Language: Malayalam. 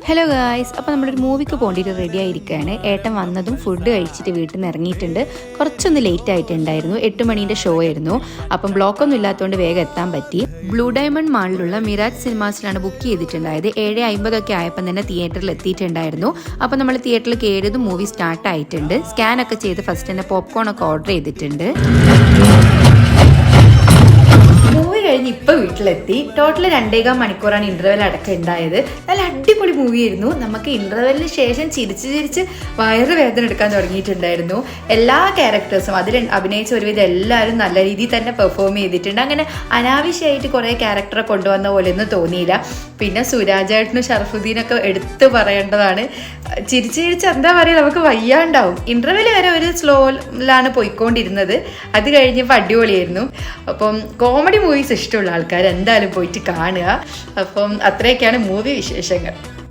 ഹലോ ഗായ്സ്, അപ്പോൾ നമ്മളൊരു മൂവിക്ക് പോകേണ്ടിയിട്ട് റെഡി ആയിരിക്കുകയാണ്. ഏട്ടൻ വന്നതും ഫുഡ് കഴിച്ചിട്ട് വീട്ടിൽ നിന്ന് ഇറങ്ങിയിട്ടുണ്ട്. കുറച്ചൊന്ന് ലേറ്റ് ആയിട്ടുണ്ടായിരുന്നു. 8 മണീൻ്റെ ഷോ ആയിരുന്നു. അപ്പം ബ്ലോക്കൊന്നും ഇല്ലാത്തതുകൊണ്ട് വേഗം എത്താൻ പറ്റി. ബ്ലൂ ഡയമണ്ട് മാളിലുള്ള മിറാജ് സിനിമാസിലാണ് ബുക്ക് ചെയ്തിട്ടുണ്ടായത്. 7:50 ആയപ്പം തന്നെ തിയേറ്ററിൽ എത്തിയിട്ടുണ്ടായിരുന്നു. അപ്പോൾ നമ്മൾ തിയേറ്ററിൽ കയറിയതും മൂവി സ്റ്റാർട്ട് ആയിട്ടുണ്ട്. സ്കാനൊക്കെ ചെയ്ത് ഫസ്റ്റ് തന്നെ പോപ്കോൺ ഒക്കെ ഓർഡർ ചെയ്തിട്ടുണ്ട്. മൂവി കഴിഞ്ഞ് ഇപ്പോൾ വീട്ടിലെത്തി. ടോട്ടൽ 2.25 മണിക്കൂറാണ് ഇൻ്റർവെൽ അടക്കം ഉണ്ടായത്. നല്ല അടിപൊളി മൂവിയായിരുന്നു. നമുക്ക് ഇൻ്റർവെല്ലിന് ശേഷം ചിരിച്ച് വയറ് വേദന എടുക്കാൻ തുടങ്ങിയിട്ടുണ്ടായിരുന്നു. എല്ലാ ക്യാരക്ടേഴ്സും അതിൽ അഭിനയിച്ച ഒരുവിധം എല്ലാവരും നല്ല രീതിയിൽ തന്നെ പെർഫോം ചെയ്തിട്ടുണ്ട്. അങ്ങനെ അനാവശ്യമായിട്ട് കുറേ ക്യാരക്ടറെ കൊണ്ടുവന്ന പോലെയൊന്നും തോന്നിയില്ല. പിന്നെ സുരാജേട്ടനും ഷറഫുദ്ദീനൊക്കെ എടുത്ത് പറയേണ്ടതാണ്. ചിരിച്ച് എന്താ പറയുക, നമുക്ക് വയ്യാണ്ടാവും. ഇൻ്റർവെൽ വരെ ഒരു സ്ലോയിലാണ് പോയിക്കൊണ്ടിരുന്നത്. അത് കഴിഞ്ഞപ്പോൾ അടിപൊളിയായിരുന്നു. അപ്പം കോമഡി മൂവീസ് ഇഷ്ടമുള്ള ആൾക്കാർ എന്തായാലും പോയിട്ട് കാണുക. അപ്പം അത്രയൊക്കെയാണ് മൂവി വിശേഷങ്ങൾ.